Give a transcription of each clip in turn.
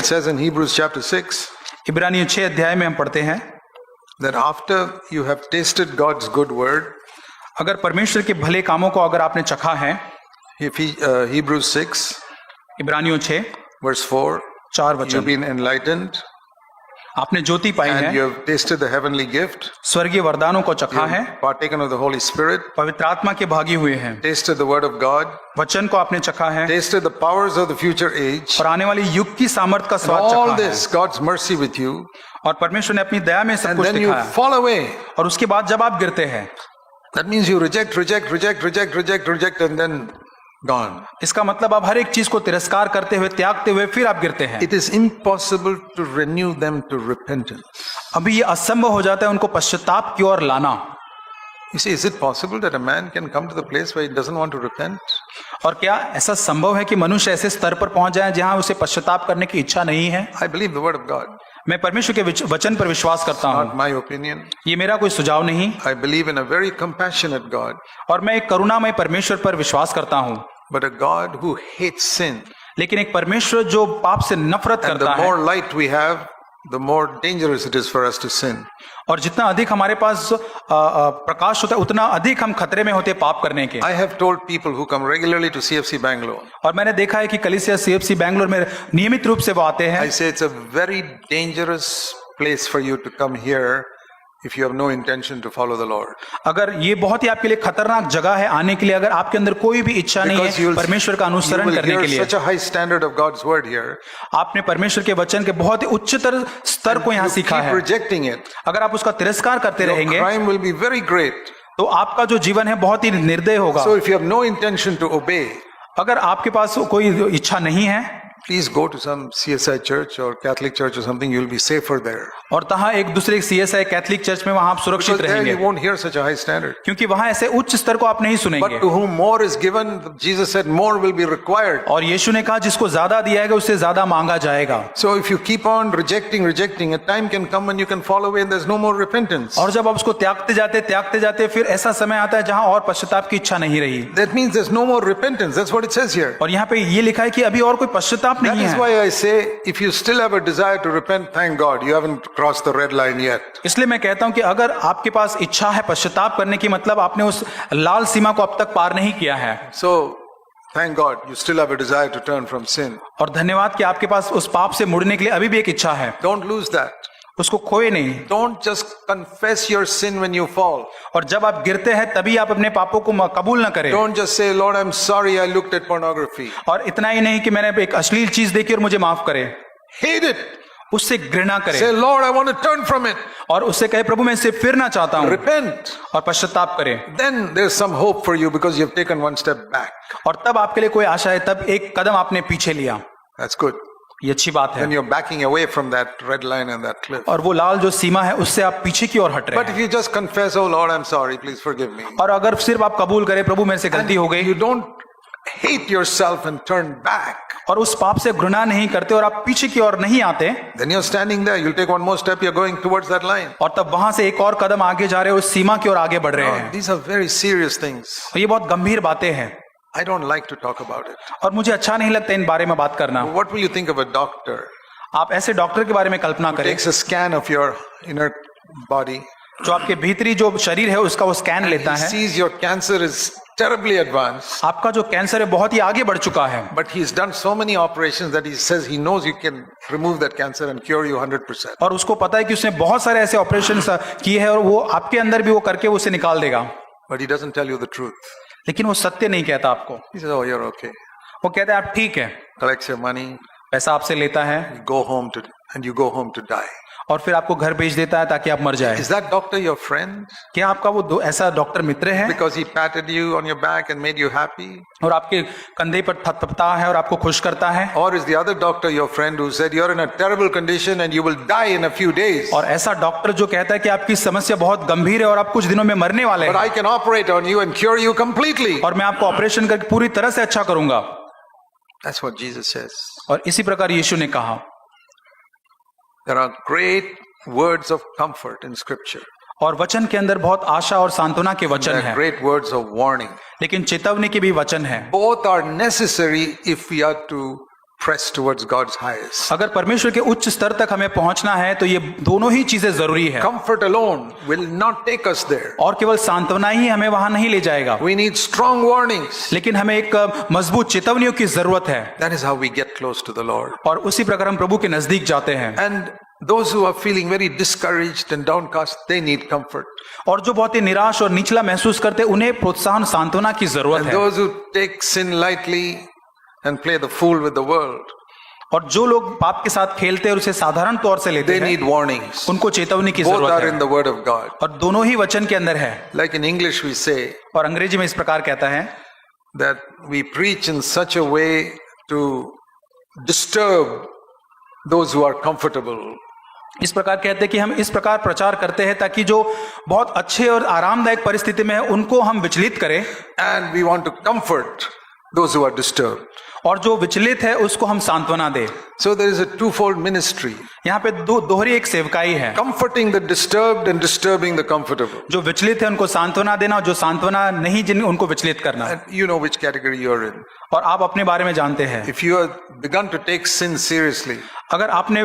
says in Hebrews chapter 6 इब्रानियों 6 अध्याय में हम पढ़ते हैं that after you have tasted God's good word, अगर परमेश्वर के भले कामों को अगर आपने चखा है, Hebrews 6 इब्रानियों 6 verse 4, 4 you've वचन, been enlightened आपने ज्योति पाई and you है, have tasted the heavenly gift, स्वर्गीय वरदानों को you चखा है, have partaken of the Holy Spirit, पवित्र आत्मा के भागी हुए हैं, tasted the word of God, वचन को आपने चखा है tasted the powers of the future age, और आने वाली युग की सामर्थ का स्वाद all चखा है, this, God's mercy with you, और परमेश्वर ने अपनी दया में सब and कुछ then you दिखाया, fall away. और उसके बाद जब आप गिरते हैं, That means you reject, and then gone. इसका मतलब आप हर एक चीज को तिरस्कार करते हुए, त्यागते हुए फिर आप गिरते हैं। It is impossible to renew them to repentance. अभी ये असंभव हो जाता है उनको पश्चाताप की ओर लाना। You see, is it possible that a man can come to the place where he doesn't want to repent? और क्या ऐसा संभव है कि मनुष्य ऐसे स्तर पर पहुंच जाए जहां उसे पश्चाताप करने की इच्छा नहीं है? I believe the word of God. मैं परमेश्वर के वचन पर विश्वास करता Not हूँ, my opinion. ये मेरा कोई सुझाव नहीं, I believe in a very compassionate God, और मैं एक करुणामय परमेश्वर पर विश्वास करता हूँ, but a God who hates sin. लेकिन एक परमेश्वर जो पाप से नफरत And करता the है, more light we have, the more dangerous it is for us to sin. और जितना अधिक हमारे पास प्रकाश होता है उतना अधिक हम खतरे में होते हैं पाप करने के। I have told people who come regularly to CFC Bangalore, और मैंने देखा है कि कलीसिया CFC बैंगलोर में नियमित रूप से वो आते हैं। I say it's a very dangerous place for you to come here if you have no intention to follow the Lord. अगर ये बहुत ही आपके लिए खतरनाक जगह है आने के लिए, अगर आपके अंदर कोई भी इच्छा नहीं Because है परमेश्वर का you अनुसरण will करने hear के लिए, such a high standard of God's word here. आपने परमेश्वर के वचन के बहुत ही उच्चतर स्तर को यहाँ You सीखा keep है। rejecting it. अगर आप उसका तिरस्कार करते Your रहेंगे crime will be very great. तो आपका जो जीवन है बहुत ही निर्दय होगा। So if you have no intention to obey, अगर आपके पास कोई इच्छा नहीं है, please go to some CSI church or Catholic church or something. You'll be safer there. और तहाँ एक दूसरे CSI कैथलिक चर्च में वहां आप सुरक्षित Because there रहेंगे, you won't hear such a high standard. क्योंकि वहां ऐसे उच्च स्तर को आप नहीं सुनेंगे। But to whom more is given, Jesus said, more will be required. और यीशु ने कहा जिसको ज्यादा दिया जाएगा उससे ज्यादा मांगा जाएगा। So if you keep on rejecting, a time can come when you can fall away and there's no more repentance. और जब आप उसको त्यागते जाते फिर ऐसा समय आता है जहां और पश्चाताप की इच्छा नहीं रही। That means there's no more repentance. That's what it says here. और यहाँ पे ये लिखा है कि अभी और कोई पश्चाताप That नहीं is है। why I say, if you still have a desire to repent, thank God, you haven't crossed the red line yet. इसलिए मैं कहता हूं कि अगर आपके पास इच्छा है पश्चाताप करने की, मतलब आपने उस लाल सीमा को अब तक पार नहीं किया है। So, thank God, you still have a desire to turn from sin. और धन्यवाद कि आपके पास उस पाप से मुड़ने के लिए अभी भी एक इच्छा है, Don't lose that. उसको खोए नहीं। Don't just confess your sin when you fall. और जब आप गिरते हैं तभी आप अपने पापों को कबूल न करें। Don't just say, Lord, I'm sorry I looked at pornography. और इतना ही नहीं कि मैंने एक अश्लील चीज देखी और मुझे माफ करे, Hate it. उससे घृणा Say, करे Lord, I want to turn from it. और उससे कहे प्रभु मैं इससे फिरना चाहता हूं, Repent. और पश्चाताप करे। Then there's some hope for you because you've taken one step back. और तब आपके लिए कोई आशा है, तब एक कदम आपने पीछे लिया, That's good. ये अच्छी बात Then है। you're backing away from that red line and that cliff. और वो लाल जो सीमा है उससे आप पीछे की ओर हट रहे But if हैं। you just confess, oh Lord, I'm sorry, please forgive me. और अगर सिर्फ आप कबूल करें प्रभु मेरे से गलती हो गई, You don't hate yourself and turn back. और उस पाप से घृणा नहीं करते और आप पीछे की ओर नहीं आते, Then you're standing there, you'll take one more step, you're going towards that line. और तब वहां से एक और कदम आगे जा रहे हो, उस सीमा की ओर आगे बढ़ रहे Oh, हैं। these are very serious things. और ये बहुत गंभीर बातें हैं I don't like to talk about it. और मुझे अच्छा नहीं लगता इन बारे में बात करना। What will you think of a doctor आप ऐसे डॉक्टर के बारे में कल्पना करें takes a scan of your inner body, जो आपके भीतरी जो शरीर है उसका वो स्कैन लेता he है, sees your cancer is terribly advanced, आपका जो कैंसर है बहुत ही आगे बढ़ चुका है, but he's done so many operations that he says he knows you can remove that cancer and cure you 100%. और उसको पता है कि उसने बहुत सारे ऐसे ऑपरेशन किए हैं और वो आपके अंदर भी वो करके वो उसे निकाल देगा, But he doesn't tell you the truth. लेकिन वो सत्य नहीं कहता आपको। He says, oh, you're okay. वो कहता है आप ठीक है, Collects your money, पैसा आपसे लेता है you go home and you go home to die. और फिर आपको घर भेज देता है ताकि आप मर जाए। Is that doctor your friend? क्या आपका वो ऐसा डॉक्टर मित्र है Because he patted you on your back and made you happy? और आपके कंधे पर थपथपता है और आपको खुश करता है? Or is the other doctor your friend who said you're in a terrible condition and you will die in a few days? और ऐसा डॉक्टर जो कहता है कि आपकी समस्या बहुत गंभीर है और आप कुछ दिनों में मरने वाले But हैं, I can operate on you and cure you completely. और मैं आपको ऑपरेशन करके पूरी तरह से अच्छा करूंगा। That's what Jesus says. और इसी प्रकार यीशु ने कहा। There are great words of comfort in scripture. और वचन के अंदर बहुत आशा और सांत्वना के वचन There are है, great words of warning. लेकिन चेतावनी के भी वचन है। Both are necessary if we are to press towards God's highest. अगर परमेश्वर के उच्च स्तर तक हमें पहुंचना है तो ये दोनों ही चीजें जरूरी है। Comfort alone will not take us there. और केवल सांत्वना ही हमें वहां नहीं ले जाएगा, We need strong warnings. लेकिन हमें एक मजबूत चेतावनियों की जरूरत है। That is how we get close to the Lord. और उसी प्रकार हम प्रभु के नजदीक जाते हैं। And those who are feeling very discouraged and downcast, they need comfort. और जो बहुत ही निराश और निचला महसूस करते हैं उन्हें प्रोत्साहन सांत्वना की जरूरत And है। those who take sin lightly and play the fool with the world, और जो लोग पाप के साथ खेलते हैं और उसे साधारण तौर से लेते they हैं need warnings. उनको चेतावनी की Both जरूरत are है। in the Word of God. और दोनों ही वचन के अंदर है। Like in English we say और अंग्रेजी में इस प्रकार कहता है that we preach in such a way to disturb those who are comfortable. इस प्रकार कहते हैं कि हम इस प्रकार प्रचार करते हैं ताकि जो बहुत अच्छे और आरामदायक परिस्थिति में है उनको हम विचलित करें, And we want to comfort those who are disturbed. और जो विचलित है उसको हम सांत्वना दें। So there is a twofold ministry. यहाँ पे दोहरी एक सेवकाई है, Comforting the disturbed and disturbing the comfortable. जो विचलित है उनको सांत्वना देना और जो सांत्वना नहीं जिन उनको विचलित करना। And you know which category you're in. और आप अपने बारे में जानते हैं, If you have begun to take sin seriously, अगर आपने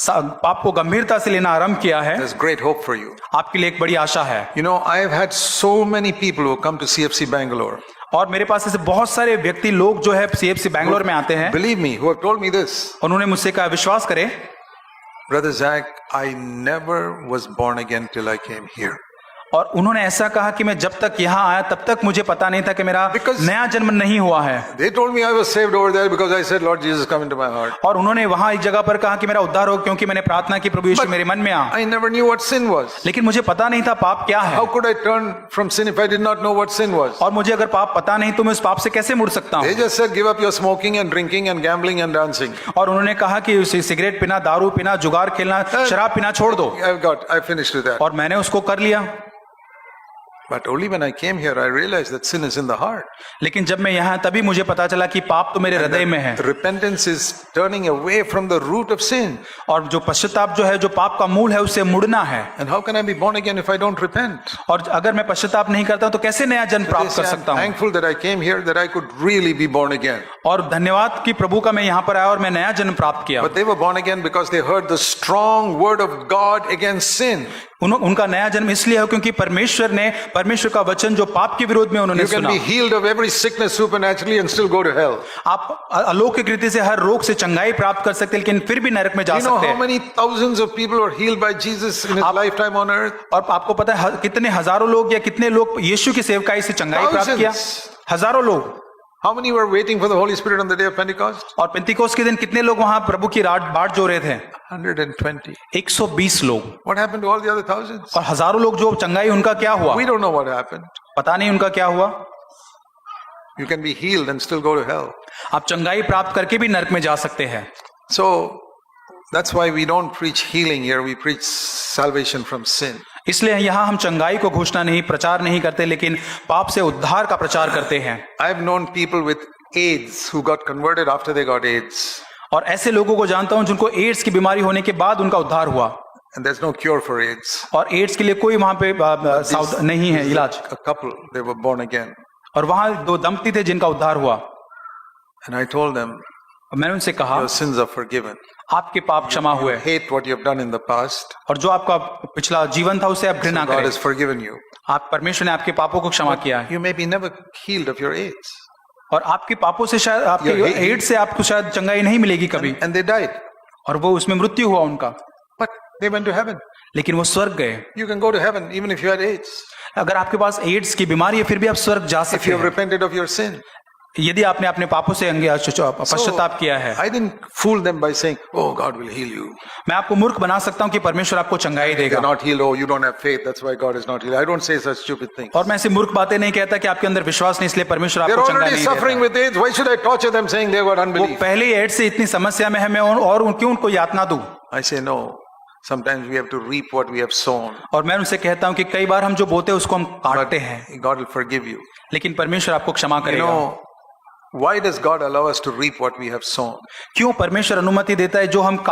पाप को गंभीरता से लेना आरंभ किया है, there's great hope for you. आपके लिए एक बड़ी आशा है। You know, I have had so many people who come to CFC Bangalore. और मेरे पास ऐसे बहुत सारे व्यक्ति लोग जो है CFC बैंगलोर में आते हैं, Believe me, who have told me this. उन्होंने मुझसे कहा, विश्वास करें Brother Zach, I never was born again till I came here. और उन्होंने ऐसा कहा कि मैं जब तक यहाँ आया तब तक मुझे पता नहीं था कि मेरा Because- नया जन्म नहीं हुआ है। They told me I was saved over there because I said, Lord Jesus, come into my heart. और उन्होंने वहां एक जगह पर कहा कि मेरा उद्धार हो क्योंकि मैंने प्रार्थना की प्रभु यीशु But- मेरे मन में आ। I never knew what sin was. लेकिन मुझे पता नहीं था पाप क्या है, How could I turn from sin if I did not know what sin was? और मुझे अगर पाप पता नहीं तो मैं उस पाप से कैसे मुड़ सकता They हूँ। just said, give up your smoking and drinking and gambling and dancing. और उन्होंने कहा कि सिगरेट पीना, दारू पीना, जुगार खेलना, शराब पीना छोड़ दो, I finished with that. और मैंने उसको कर लिया। But only when I came here, I realized that sin is in the heart. लेकिन जब मैं यहाँ तभी मुझे पता चला कि पाप तो मेरे हृदय में है, Repentance is turning away from the root of sin. और जो पश्चाताप जो है, जो पाप का मूल है, उससे मुड़ना है। And how can I be born again if I don't repent? और अगर मैं पश्चाताप नहीं करता तो कैसे नया जन्म They प्राप्त कर say, I'm सकता हूँ। thankful that I came here, that I could really be born again. और धन्यवाद कि प्रभु का मैं यहाँ पर आया और मैं नया जन्म प्राप्त किया। But they were born again because they heard the strong word of God against sin. उनका नया जन्म इसलिए है क्योंकि परमेश्वर का वचन जो पाप के विरोध में उन्होंने You can सुना। be healed of every sickness supernaturally and still go to hell. आप अलौकिक रीति से हर रोग से चंगाई प्राप्त कर सकते हैं, लेकिन फिर भी नरक में जा You know सकते how हैं। many thousands of people were healed by Jesus in his lifetime on earth? और आपको पता है कितने हजारों लोग या कितने लोग यीशु की सेवकाई से चंगाई प्राप्त किया? हजारों लोग। How many were waiting for the Holy Spirit on the day of Pentecost? और पेंतिकोस के दिन कितने लोग वहां प्रभु की बाट जो रहे थे? 120. 120 लोग। What happened to all the other thousands? और हजारों लोग जो चंगाई, उनका क्या हुआ? We don't know what happened. पता नहीं उनका क्या हुआ। You can be healed and still go to hell. आप चंगाई प्राप्त करके भी नरक में जा सकते हैं। So that's why we don't preach healing here. We preach salvation from sin. इसलिए यहाँ हम चंगाई को घोषणा नहीं, प्रचार नहीं करते, लेकिन पाप से उद्धार का प्रचार करते हैं। I've known people with AIDS who got converted after they got AIDS. और ऐसे लोगों को जानता हूं जिनको एड्स की बीमारी होने के बाद उनका उद्धार हुआ। And there's no cure for AIDS. और एड्स के लिए कोई वहां पे नहीं है इलाज। A couple, they were born again. और वहां 2 दंपति थे जिनका उद्धार हुआ। And I told them, मैंने उनसे कहा, your sins are forgiven. आपके पाप क्षमा हुए, Hate what you have done in the past. और जो आपका पिछला जीवन था उसे आप घृणा God करें। has forgiven you. आप परमेश्वर ने आपके पापों को क्षमा किया है, You may be never healed of your AIDS. और आपके पापों से शायद आपके Yeah, एड्स से आपको शायद चंगाई नहीं मिलेगी कभी, And they died. और वो उसमें मृत्यु हुआ उनका, But they went to heaven. लेकिन वो स्वर्ग गए। You can go to heaven even if you had AIDS. अगर आपके पास एड्स की बीमारी है फिर भी आप स्वर्ग जा If सकते you have हैं, repented of your sin. यदि आपने अपने पापों से पश्चाताप किया है। I didn't fool them by saying, oh, God will heal you. मैं आपको मूर्ख बना सकता हूं कि परमेश्वर आपको चंगाई They're देगा, not healed. Oh, you don't have faith. That's why God is not healed. I don't say such stupid things. और मैं ऐसी मूर्ख बातें नहीं कहता कि आपके अंदर विश्वास नहीं इसलिए परमेश्वर They're आपको चंगाई already नहीं suffering देता। with AIDS. Why should I torture them saying they've got वो unbelief? पहले ही एड्स से इतनी समस्या में है, मैं और क्यों उनको यातना दूं? I say, no. Sometimes we have to reap what we have sown. और मैं उनसे कहता हूं कि कई बार हम जो बोते हैं उसको हम काटते हैं, God will forgive you. लेकिन परमेश्वर आपको क्षमा You करेगा। know, why does God allow us to reap what we have sown? क्यों परमेश्वर अनुमति देता है जो हम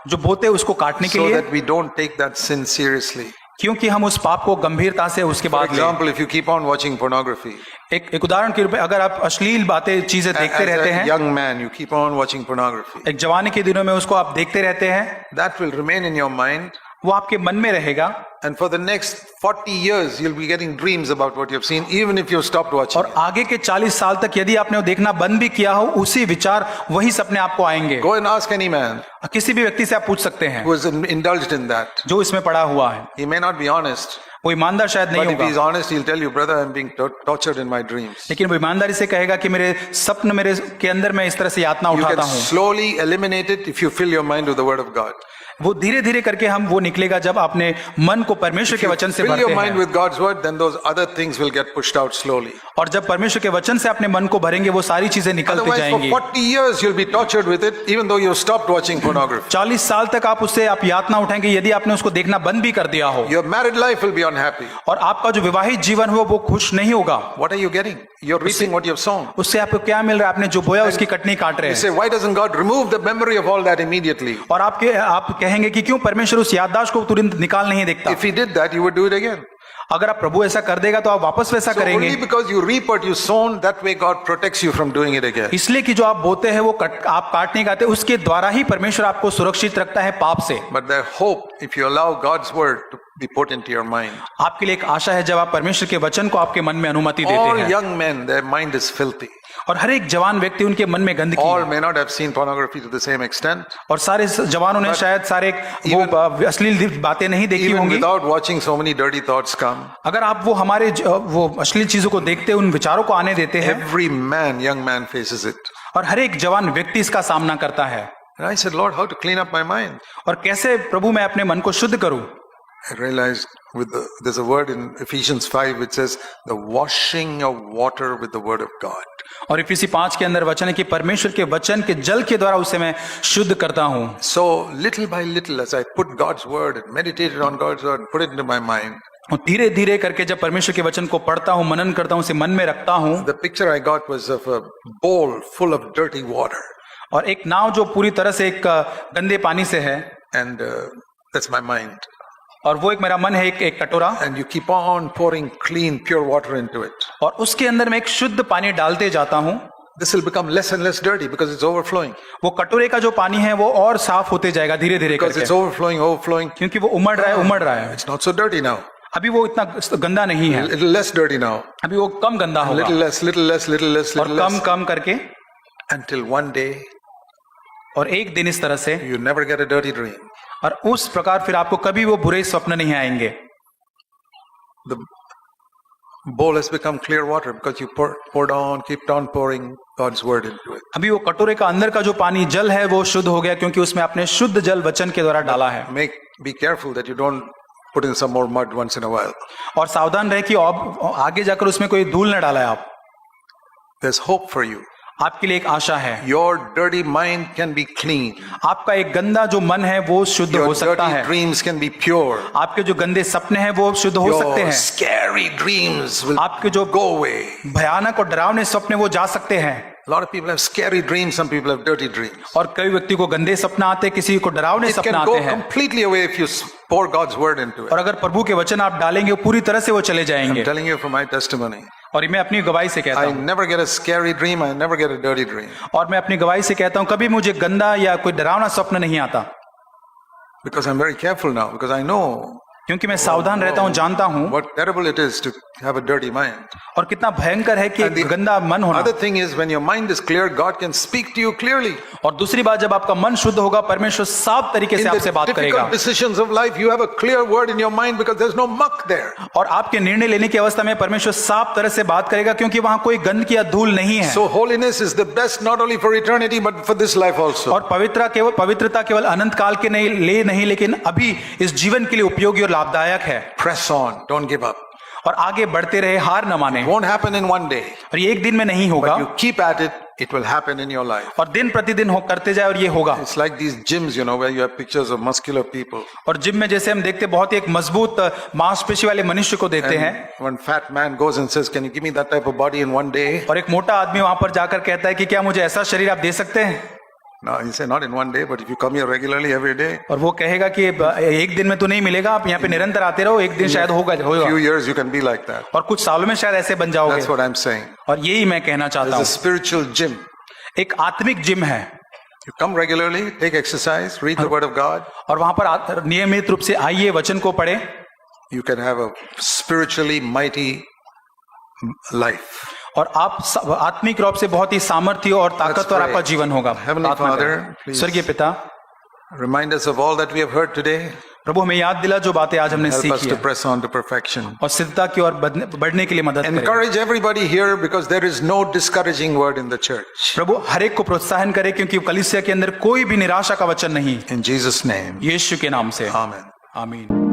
जो बोते हैं उसको काटने के So लिए? that we don't take that sin seriously. क्योंकि हम उस पाप को गंभीरता से उसके For बाद लें। example, if you keep on watching pornography, एक उदाहरण के रूप में अगर आप अश्लील बातें चीजें देखते as रहते a हैं, young man, you keep on watching pornography, एक जवानी के दिनों में उसको आप देखते रहते हैं, that will remain in your mind. वो आपके मन में रहेगा And for the next 40 years, you'll be getting dreams about what you've seen, even if you've stopped watching. और आगे के 40 साल तक यदि आपने वो देखना बंद भी किया हो, उसी विचार वही सपने आपको आएंगे। Go and ask any man किसी भी व्यक्ति से आप पूछ सकते हैं who is indulged in that. जो इसमें पड़ा हुआ है। He may not be honest, वो ईमानदार शायद नहीं but if he's होगा, honest, he'll tell you, brother, I'm being tortured in my dreams. लेकिन वो ईमानदारी से कहेगा कि मेरे स्वप्न मेरे के अंदर मैं इस तरह से यातना You उठाता can हूँ। slowly eliminate it if you fill your mind with the word of God. वो धीरे धीरे करके हम वो निकलेगा जब अपने मन को परमेश्वर के वचन से Fill your भरते mind हैं। with God's word, then those other things will get pushed out slowly. और जब परमेश्वर के वचन से अपने मन को भरेंगे वो सारी चीजें निकलती Otherwise, for जाएंगी। 40 years, you'll be tortured with it, even though you've stopped watching pornography. 40 साल तक आप उससे आप यातना उठाएंगे यदि आपने उसको देखना बंद भी कर दिया हो, Your married life will be unhappy. और आपका जो विवाहित जीवन हो वो खुश नहीं होगा। What are you getting? You're reaping what you've sown. उससे आपको क्या मिल रहा है? आपने जो बोया उसकी कटनी काट रहे You हैं। say, why doesn't God remove the memory of all that immediately? और आप कहेंगे कि क्यों परमेश्वर उस याददाश्त को तुरंत निकाल नहीं देखता। If He did that, you would do it again. अगर आप प्रभु ऐसा कर देगा तो आप वापस वैसा So करेंगे। only because you reap what you sown, that way God protects you from doing it again. इसलिए कि जो आप बोते हैं वो आप काट नहीं खाते, उसके द्वारा ही परमेश्वर आपको सुरक्षित रखता है पाप से। But there's hope if you allow God's word to be put into your mind. आपके लिए एक आशा है जब आप परमेश्वर के वचन को आपके मन में अनुमति देते All हैं। young men, their mind is filthy. और हर एक जवान व्यक्ति उनके मन में गंदगी All है। may not have seen pornography to the same extent. और सारे जवानों ने शायद सारे वो अश्लील बातें नहीं देखी Even होंगी। without watching, so many dirty thoughts come. अगर आप वो हमारे वो अश्लील चीजों को देखते उन विचारों को आने देते हैं, Every man, young man faces it. और हर एक जवान व्यक्ति इसका सामना करता है। And I said, Lord, how to clean up my mind? और कैसे प्रभु मैं अपने मन को शुद्ध करूं? I realized there's a word in Ephesians 5 which says the washing of water with the word of God. और इफिसी 5 के अंदर वचन है कि परमेश्वर के वचन के जल के द्वारा उसे मैं शुद्ध करता हूं। So little by little, as I put God's word and meditated on God's word and put it into my mind, और धीरे धीरे करके जब परमेश्वर के वचन को पढ़ता हूं, मनन करता हूं, उसे मन में रखता हूं, the picture I got was of a bowl full of dirty water. और एक नाव जो पूरी तरह से एक गंदे पानी से है, And that's my mind. और वो एक मेरा मन है एक कटोरा, And you keep on pouring clean, pure water into it. और उसके अंदर मैं एक शुद्ध पानी डालते जाता हूं। This will become less and less dirty because it's overflowing. वो कटोरे का जो पानी है वो और साफ होते जाएगा धीरे धीरे Because it's करके, overflowing. क्योंकि वो उमड़ रहा है। It's not so dirty now. अभी वो इतना गंदा नहीं A है, little less dirty now. अभी वो कम गंदा होगा, Little less, little less, little less, और little कम less. कम करके, Until one day और एक दिन इस तरह से, you never get a dirty dream. और उस प्रकार फिर आपको कभी वो बुरे स्वप्न नहीं आएंगे। The bowl has become clear water because you poured on, kept on pouring God's word into it. अभी वो कटोरे का अंदर का जो पानी जल है वो शुद्ध हो गया, क्योंकि उसमें आपने शुद्ध जल वचन के द्वारा डाला है। Be careful that you don't put in some more mud once in a while. और सावधान रहे कि अब आगे जाकर उसमें कोई धूल न डाला है आप। There's hope for you. आपके लिए एक आशा है, Your dirty mind can be clean. आपका एक गंदा जो मन है वो शुद्ध Your हो सकता dirty है, dreams can be pure. आपके जो गंदे सपने हैं वो शुद्ध हो सकते Your हैं, scary dreams will आपके जो go away. भयानक और डरावने सपने वो जा सकते हैं। A lot of people have scary dreams, some people have dirty dreams. और कई व्यक्ति को गंदे सपना आते हैं, किसी को डरावने It सपना can आते go हैं, completely away if you pour God's word into it. और अगर प्रभु के वचन आप डालेंगे वो पूरी तरह से वो चले I'm जाएंगे। telling you from my testimony. और ये मैं अपनी गवाही से कहता I हूँ, never get a scary dream, I never get a dirty dream. और मैं अपनी गवाही से कहता हूँ कभी मुझे गंदा या कोई डरावना स्वप्न नहीं आता, Because I'm very careful now, because I know क्योंकि मैं सावधान रहता हूँ, जानता हूँ what terrible it is to have a dirty mind. और कितना भयंकर है कि And the एक गंदा मन होना। Other thing is, when your mind is clear, God can speak to you clearly. और दूसरी बात, जब आपका मन शुद्ध होगा परमेश्वर साफ तरीके In से आपसे the बात करेगा, difficult decisions of life, you have a clear word in your mind because there's no muck there. और आपके निर्णय लेने की अवस्था में परमेश्वर साफ तरह से बात करेगा, क्योंकि वहां कोई गंदगी या धूल नहीं है। So holiness is the best not only for eternity but for this life also. और पवित्रता केवल अनंत काल के नहीं लेकिन अभी इस जीवन के लिए उपयोगी और लाभदायक है। Press on, don't give up. और आगे बढ़ते रहे, हार न माने। It won't happen in one day, और ये एक दिन में नहीं होगा, but you keep at it, it will happen in your life. और दिन प्रतिदिन करते जाए और ये होगा। It's like these gyms, where you have pictures of muscular people. और जिम में जैसे हम देखते बहुत ही एक मजबूत मांसपेशी वाले मनुष्य को देखते हैं, And one fat man goes and says, "Can you give me that type of body in one day?" और एक मोटा आदमी वहां पर जाकर कहता है कि क्या मुझे ऐसा शरीर आप दे सकते हैं? No, he said not in one day, but if you come here regularly every day, और वो कहेगा कि एक दिन में तो नहीं मिलेगा, आप यहाँ पे निरंतर आते रहो, एक दिन शायद होगा few years you can be like that. और कुछ सालों में शायद ऐसे बन जाओगे। That's what I'm saying. और यही मैं कहना चाहता It's a हूँ, spiritual gym. एक आत्मिक जिम है You come regularly, take exercise, read the word of God. और वहां पर नियमित रूप से आइए, वचन को पढ़े, You can have a spiritually mighty life. और आप आत्मिक रूप से बहुत ही सामर्थ्य और ताकतवर आपका जीवन होगा। Heavenly Father, please स्वर्गीय पिता, remind us of all that we have heard today. प्रभु हमें याद दिला जो बातें आज हमने Help us सीखी to है, press on to perfection. और सिद्धता की ओर बढ़ने के लिए मदद करें। Encourage everybody here because there is no discouraging word in the church. प्रभु हर एक को प्रोत्साहन करे, क्योंकि कलीसिया के अंदर कोई भी निराशा का वचन नहीं। In Jesus' name. यीशु के नाम से Amen. आमीन।